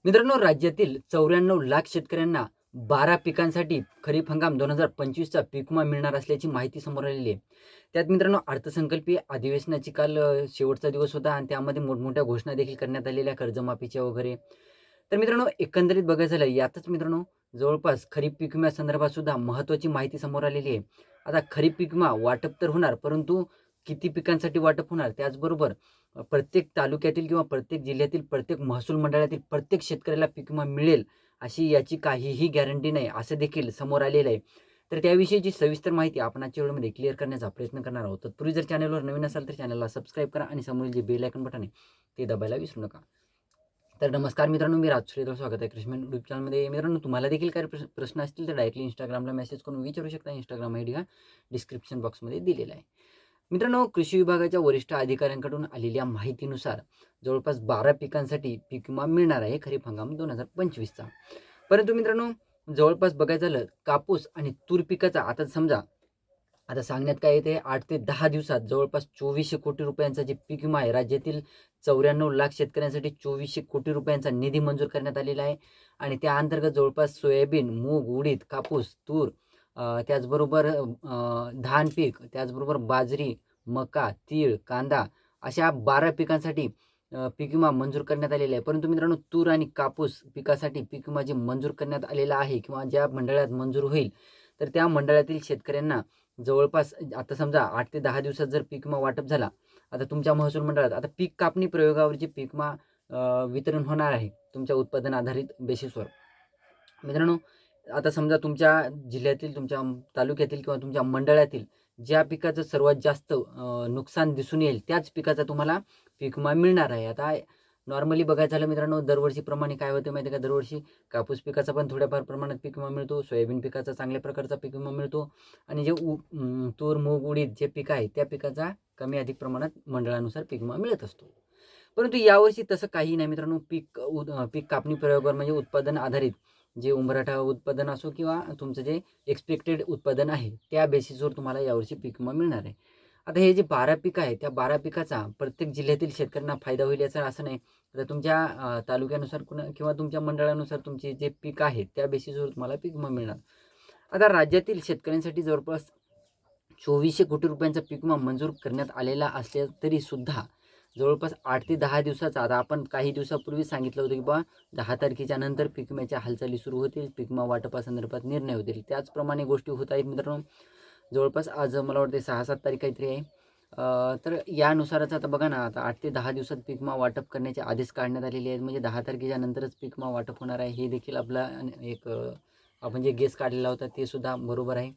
मित्रांनो, राज्यातील 94 लाख शेतकऱ्यांना 12 पिकांसाठी खरीप हंगाम 2025चा पीक विमा मिळणार असल्याची माहिती समोर आलेली आहे. त्यात मित्रांनो, अर्थसंकल्पीय अधिवेशनाची काल शेवटचा दिवस होता आणि त्यामध्ये मोठमोठ्या घोषणा देखील करण्यात आलेल्या कर्जमाफीच्या वगैरे. तर मित्रांनो, एकंदरीत बघायचं झालं यातच मित्रांनो, जवळपास खरीप पीक विम्यासंदर्भात सुद्धा महत्त्वाची माहिती समोर आलेली आहे. आता खरीप पीक विमा वाटप तर होणार, परंतु किती पिकांसाठी वाटप होणार, त्याचबरोबर प्रत्येक तालुक्यातील किंवा प्रत्येक जिल्ह्यातील प्रत्येक महसूल मंडळातील प्रत्येक शेतकऱ्याला पीक विमा मिळेल अशी याची काहीही गॅरंटी नाही, असं देखील समोर आलेलं आहे. तर त्याविषयीची सविस्तर माहिती आपण आजच्या व्हिडिओमध्ये क्लिअर करण्याचा प्रयत्न करणार आहोत. तत्पूर्वी जर चॅनलवर नवीन असाल तर चॅनलला सबस्क्राईब करा आणि समोरील जे बेल आयकॉन बटन आहे ते दाबायला विसरू नका. तर नमस्कार मित्रांनो, मी राज श्रीधर, स्वागत आहे कृषी युट्यूब चॅनलमध्ये. मित्रांनो, तुम्हाला देखील काही प्रश्न असतील तर डायरेक्टली इंस्टाग्रामला मेसेज करून विचारू शकता. इंस्टाग्राम आयडी हा डिस्क्रिप्शन बॉक्समध्ये दिलेला आहे. मित्रांनो, कृषी विभागाच्या वरिष्ठ अधिकाऱ्यांकडून आलेल्या माहितीनुसार जवळपास 12 पिकांसाठी पीक विमा मिळणार आहे खरीप हंगाम 2025चा. परंतु मित्रांनो, जवळपास बघायचं झालं कापूस आणि तूर पिकाचा आता समजा, आता सांगण्यात काय येते, 8 ते 10 दिवसात जवळपास 2400 कोटी रुपयांचा जे पीक विमा आहे राज्यातील 94 लाख शेतकऱ्यांसाठी 2400 कोटी रुपयांचा निधी मंजूर करण्यात आलेला आहे. आणि त्या अंतर्गत जवळपास सोयाबीन, मूग, उडीद, कापूस, तूर, त्याचबरोबर धान पीक, त्याचबरोबर बाजरी, मका, तीळ, कांदा अशा 12 पिकांसाठी पीक विमा मंजूर करण्यात आलेला आहे. परंतु मित्रांनो, तूर आणि कापूस पिकासाठी पीक विमा जे मंजूर करण्यात आलेला आहे किंवा ज्या मंडळात मंजूर होईल, तर त्या मंडळातील शेतकऱ्यांना जवळपास आता समजा 8 ते 10 दिवसात जर पीक विमा वाटप झाला, आता तुमच्या महसूल मंडळात आता पीक कापणी प्रयोगावरची पीक विमा वितरण होणार आहे तुमच्या उत्पादन आधारित बेसिसवर. मित्रांनो, आता समजा तुमच्या जिल्ह्यातील, तुमच्या तालुक्यातील किंवा तुमच्या मंडळातील ज्या पिकाचं सर्वात जास्त नुकसान दिसून येईल त्याच पिकाचा तुम्हाला पीक विमा मिळणार आहे. आता नॉर्मली बघायचं झालं मित्रांनो, दरवर्षीप्रमाणे काय होतं माहिती आहे का, दरवर्षी कापूस पिकाचा पण थोड्याफार प्रमाणात पीक विमा मिळतो, सोयाबीन पिकाचा चांगल्या प्रकारचा पीक विमा मिळतो आणि जे तूर, मूग, उडीद जे पीक आहे त्या पिकाचा कमी अधिक प्रमाणात मंडळानुसार पीक विमा मिळत असतो. परंतु यावर्षी तसं काही नाही मित्रांनो. पीक कापणी प्रयोगावर म्हणजे उत्पादन आधारित जे उंबराठा उत्पादन असो किंवा तुमचं जे एक्सपेक्टेड उत्पादन आहे त्या बेसिसवर तुम्हाला यावर्षी पीक विमा मिळणार आहे. आता हे जे 12 पीक आहे त्या 12 पिकाचा प्रत्येक जिल्ह्यातील शेतकऱ्यांना फायदा होईल याचं असं नाही. तर तुमच्या तालुक्यानुसार किंवा तुमच्या मंडळानुसार तुमचे जे पीक आहे त्या बेसिसवर तुम्हाला पीक विमा मिळणार. आता राज्यातील शेतकऱ्यांसाठी जवळपास 2400 कोटी रुपयांचा पीक विमा मंजूर करण्यात आलेला असल्या तरी सुद्धा जवळपास 8 ते 10 दिवसाचा, आता आपण काही दिवसापूर्वी सांगितलं होतं की बा 10 तारखेच्या नंतर पीक विम्याच्या हालचाली सुरू होतील, पीक विमा वाटपासंदर्भात निर्णय होतील. त्याचप्रमाणे गोष्टी होत आहेत मित्रांनो. जवळपास आज मला वाटते 6-7 तारीख काहीतरी आहे. तर यानुसारच आता बघा ना, आता 8 ते 10 दिवसात पीक विमा वाटप करण्याचे आदेश काढण्यात आलेले आहेत. म्हणजे 10 तारखेच्या नंतरच पीक विमा वाटप होणार आहे. हे देखील आपला एक आपण जे गेस काढलेला होता ते सुद्धा बरोबर आहे.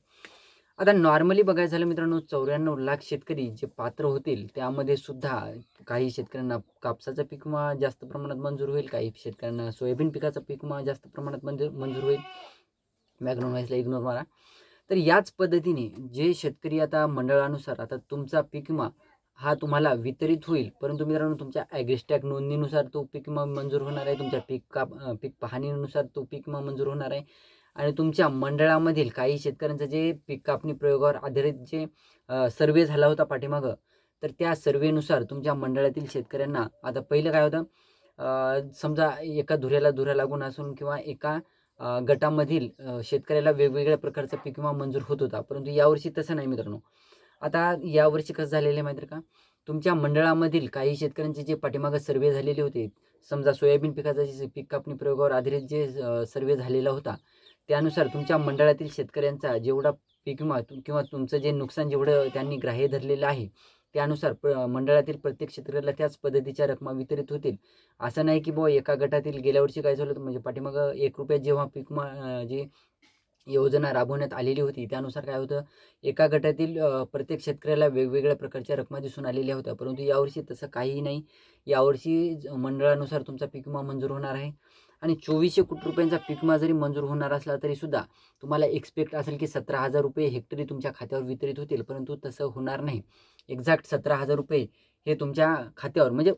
आता नॉर्मली बघायचं झालं मित्रांनो, 94 लाख शेतकरी जे पात्र होतील त्यामध्ये सुद्धा काही शेतकऱ्यांना कापसाचा पीक विमा जास्त प्रमाणात मंजूर होईल, काही शेतकऱ्यांना सोयाबीन पिकाचा पीक विमा जास्त प्रमाणात मंजूर होईल. बॅकग्राऊंड व्हॉईसला इग्नोर मारा. तर याच पद्धतीने जे शेतकरी आता मंडळानुसार आता तुमचा पीक विमा हा तुम्हाला वितरित होईल. परंतु मित्रांनो, तुमच्या ॲग्रिस्टॅग नोंदणीनुसार तो पीक विमा मंजूर होणार आहे, तुमच्या पीक पाहणीनुसार तो पीक विमा मंजूर होणार आहे. आणि तुमच्या मंडळामधील काही शेतकऱ्यांचं जे पीक कापणी प्रयोगावर आधारित जे सर्वे झाला होता पाठीमागं, तर त्या सर्वेनुसार तुमच्या मंडळातील शेतकऱ्यांना आता पहिलं काय होतं, समजा एका धुऱ्याला लागून असून किंवा एका गटामधील शेतकऱ्याला वेगवेगळ्या प्रकारचा पीक विमा मंजूर होत होता. परंतु यावर्षी तसं नाही मित्रांनो. आता यावर्षी कसं झालेलं आहे माहिती आहे का, तुमच्या मंडळामधील काही शेतकऱ्यांचे जे पाठीमागं सर्वे झालेले होते, समजा सोयाबीन पिकाचा जे पीक कापणी प्रयोगावर आधारित जे सर्वे झालेला होता, त्यानुसार तुमच्या मंडळातील शेतकऱ्यांचा जेवढा पीक विमा किंवा तुमचं जे नुकसान जेवढं त्यांनी ग्राह्य धरलेलं आहे, त्यानुसार मंडळातील प्रत्येक शेतकऱ्याला त्याच पद्धतीच्या रकमा वितरित होतील. असं नाही की बुवा एका गटातील गेल्या वर्षी काय झालं होतं, म्हणजे पाठीमागं ₹1 जेव्हा पीक विमा जी योजना राबवण्यात आलेली होती त्यानुसार काय होतं, एका गटातील प्रत्येक शेतकऱ्याला वेगवेगळ्या प्रकारच्या रकमा दिसून आलेल्या होत्या. परंतु यावर्षी तसं काहीही नाही. यावर्षी मंडळानुसार तुमचा पीक विमा मंजूर होणार आहे. आणि 2400 कोटी रुपयांचा पीक विमा जरी मंजूर होणार असला तरीसुद्धा तुम्हाला एक्सपेक्ट असेल की ₹17,000 हेक्टरी तुमच्या खात्यावर वितरित होतील. परंतु तसं होणार नाही. एक्झॅक्ट ₹17,000 हे तुमच्या खात्यावर म्हणजे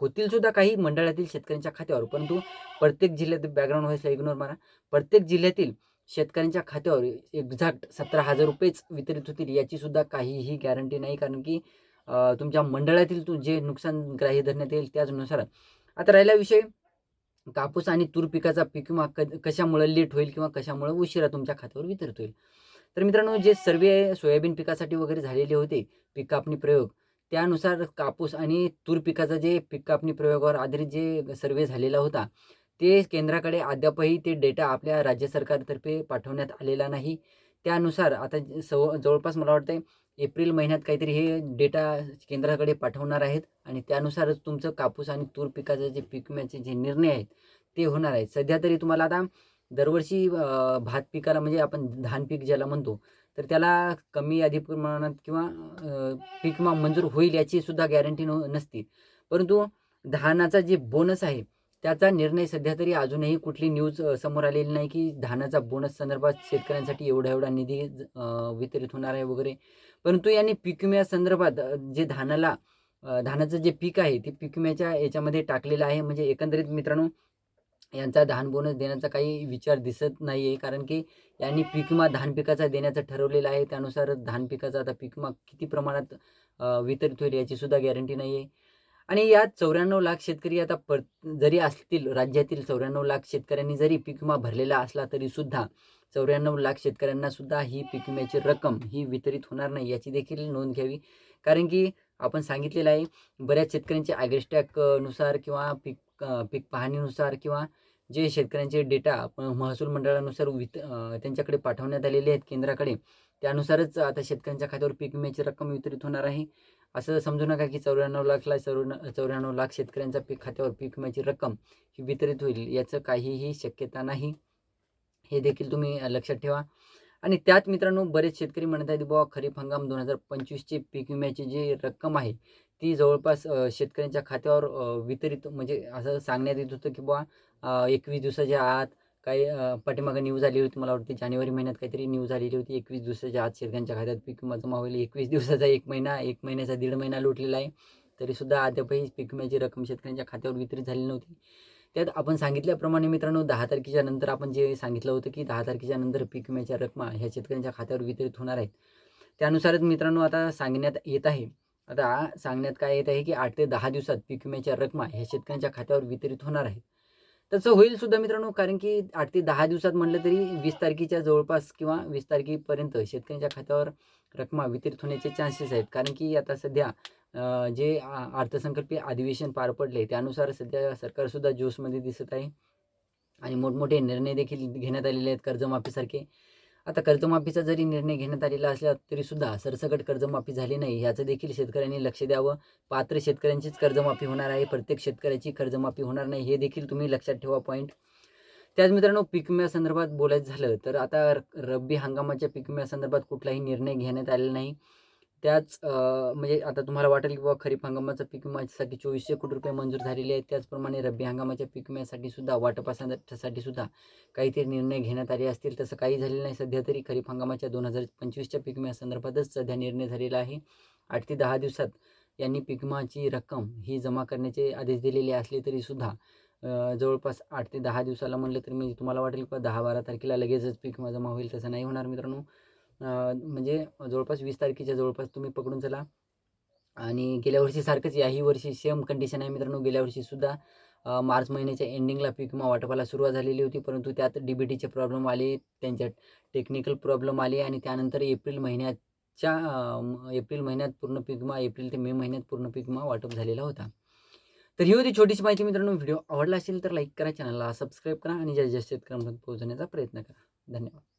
होतील सुद्धा काही मंडळातील शेतकऱ्यांच्या खात्यावर. परंतु प्रत्येक जिल्ह्यात, बॅकग्राऊंड व्हॉईसला इग्नोर मारा, प्रत्येक जिल्ह्यातील शेतकऱ्यांच्या खात्यावर एक्झॅक्ट ₹17,000 वितरित होतील याची सुद्धा काहीही गॅरंटी नाही. कारण की तुमच्या मंडळातील जे नुकसान ग्राह्य धरण्यात येईल त्याचनुसार. आता राहिला विषय कापूस आणि तूर पिकाचा पीक विमा कशामुळे लेट होईल किंवा कशामुळे उशिरा तुमच्या खात्यावर वितरित होईल. तर मित्रांनो, जे सर्वे सोयाबीन पिकासाठी वगैरे झालेले होते पीक कापणी प्रयोग, त्यानुसार कापूस आणि तूर पिकाचा जे पीक कापणी प्रयोगावर आधारित जे सर्वे झालेला होता, ते केंद्राकडे अद्यापही ते डेटा आपल्या राज्य सरकारतर्फे पाठवण्यात आलेला नाही. त्यानुसार आता जवळपास मला वाटतंय एप्रिल महिन्यात काहीतरी हे डेटा केंद्राकडे पाठवणार आहेत आणि त्यानुसारच तुमचं कापूस आणि तूर पिकाचे जे पीक विम्याचे जे निर्णय आहेत ते होणार आहेत. सध्या तरी तुम्हाला आता दरवर्षी भात पिकाला म्हणजे आपण धान पीक ज्याला म्हणतो, तर त्याला कमी अधिक प्रमाणात किंवा पीक विमा मंजूर होईल याची सुद्धा गॅरंटी नसते. परंतु धानाचा जे बोनस आहे त्याचा निर्णय सध्या तरी अजूनही कुठली न्यूज समोर आलेली नाही, की धानाचा बोनस संदर्भात शेतकऱ्यांसाठी एवढा-एवढा निधी वितरित होणार आहे वगैरे. परंतु यांनी पीक विम्यासंदर्भात जे धानाचं जे पीक आहे ते पीक विम्याच्या याच्यामध्ये टाकलेलं आहे. म्हणजे एकंदरीत मित्रांनो, यांचा धान बोनस देण्याचा काही विचार दिसत नाही आहे. कारण की यांनी पीक विमा धान पिकाचा देण्याचं ठरवलेलं आहे. त्यानुसार धान पिकाचा आता पीक विमा किती प्रमाणात वितरित होईल याची सुद्धा गॅरंटी नाही आहे. आणि यात 94,00,000 शेतकरी आता जरी असतील राज्यातील 94,00,000 शेतकऱ्यांनी जरी पीक विमा भरलेला असला तरी सुद्धा 94,00,000 शेतकऱ्यांना सुद्धा ही पीक विम्याची रक्कम ही वितरित होणार नाही याची देखील नोंद घ्यावी. कारण की आपण सांगितलेलं आहे बऱ्याच शेतकऱ्यांचे ॲग्रिस्टॅक नुसार किंवा पीक पाहणीनुसार किंवा जे शेतकऱ्यांचे डेटा महसूल मंडळानुसार त्यांच्याकडे पाठवण्यात आलेले आहेत केंद्राकडे, त्यानुसारच आता शेतकऱ्यांच्या खात्यावर पीक विम्याची रक्कम वितरित होणार आहे. असं समजू नका की 94,00,000 शेतकऱ्यांच्या खात्यावर पीक विम्याची रक्कम ही वितरित होईल, याचं काहीही शक्यता नाही. हे देखील तुम्ही लक्षात ठेवा. आणि त्यात मित्रांनो, बरेच शेतकरी म्हणत आहेत बाबा खरीप हंगाम 2025ची पीक विम्याची जी रक्कम आहे ती जवळपास शेतकऱ्यांच्या खात्यावर वितरित म्हणजे असं सांगण्यात येत होतं की बुवा 21 दिवसाच्या आत काही पाठीमागे न्यूज आली होती, मला वाटते जानेवारी महिन्यात काहीतरी न्यूज आलेली होती. 21 दिवसाच्या आत शेतकऱ्यांच्या खात्यात पीक विमा जमा होईल. 21 दिवसाचा 1 महिना, 1 महिन्याचा दीड महिना लोटलेला आहे. तरीसुद्धा अद्यापही पीक विम्याची रक्कम शेतकऱ्यांच्या खात्यावर वितरित झालेली नव्हती. त्यात आपण सांगितल्याप्रमाणे मित्रांनो 10 तारखेच्या नंतर आपण जे सांगितलं होतं की 10 तारखेच्या नंतर पीक विम्याच्या रकमा ह्या शेतकऱ्यांच्या खात्यावर वितरित होणार आहेत. त्यानुसारच मित्रांनो आता सांगण्यात येत आहे. आता सांगण्यात काय येत आहे की 8 ते 10 दिवसात पीक विम्याच्या रकमा ह्या शेतकऱ्यांच्या खात्यावर वितरित होणार आहेत. तसं होईल सुद्धा मित्रांनो, कारण की 8 ते 10 दिवसात म्हटलं तरी 20 तारखेच्या जवळपास किंवा 20 तारखेपर्यंत शेतकऱ्यांच्या खात्यावर रकमा वितरित होण्याचे चान्सेस आहेत. कारण की आता सध्या जे अर्थसंकल्पीय अधिवेशन पार पडले त्यानुसार सध्या सरकारसुद्धा जोशमध्ये दिसत आहे आणि मोठमोठे निर्णय देखील घेण्यात आलेले आहेत कर्जमाफीसारखे. आता कर्जमाफीचा जरी निर्णय घेण्यात आलेला असला तरीसुद्धा सरसकट कर्जमाफी झाली नाही याचं देखील शेतकऱ्यांनी लक्ष द्यावं. पात्र शेतकऱ्यांचीच कर्जमाफी होणार आहे, प्रत्येक शेतकऱ्याची कर्जमाफी होणार नाही, हे देखील तुम्ही लक्षात ठेवा पॉईंट. त्याच मित्रांनो, पीक विम्यासंदर्भात बोलायचं झालं तर आता रब्बी हंगामाच्या पीक विम्यासंदर्भात कुठलाही निर्णय घेण्यात आलेला नाही. त्याच म्हणजे आता तुम्हाला वाटेल की बाबा खरीप हंगामाचा पीक विम्यासाठी 2400 कोटी रुपये मंजूर झालेले आहेत. त्याचप्रमाणे रब्बी हंगामाच्या पीक विम्यासाठी सुद्धा वाटपासाठी सुद्धा काहीतरी निर्णय घेण्यात आले असतील. तसं काही झालेलं नाही. सध्या तरी खरीप हंगामाच्या 2025च्या पीक विम्यासंदर्भातच सध्या निर्णय झालेला आहे. 8 ते 10 दिवसात यांनी पीक विमाची रक्कम ही जमा करण्याचे आदेश दिलेले असले तरीसुद्धा जवळपास 8 ते 10 दिवसाला म्हटलं तर मी तुम्हाला वाटेल की 10-12 तारखेला लगेचच पीक विमा जमा होईल, तसं नाही होणार मित्रांनो. म्हणजे जवळपास 20 तारखेच्या जवळपास तुम्ही पकडून चला. आणि गेल्या वर्षीसारखंच याही वर्षी सेम कंडिशन आहे मित्रांनो. गेल्या वर्षीसुद्धा मार्च महिन्याच्या एंडिंगला पीक विमा वाटपाला सुरुवात झालेली होती, परंतु त्यात DBTचे प्रॉब्लेम आले, त्यांच्यात टेक्निकल प्रॉब्लेम आले आणि त्यानंतर एप्रिल महिन्यात पूर्ण पीक विमा, एप्रिल ते मे महिन्यात पूर्ण पीक विमा वाटप झालेला होता. तर ही होती छोटीशी माहिती मित्रांनो. व्हिडिओ आवडला असेल तर लाईक करा, चॅनलला सबस्क्राईब करा आणि जास्तीत जास्त शेतकऱ्यांपर्यंत पोहोचवण्याचा प्रयत्न करा. धन्यवाद.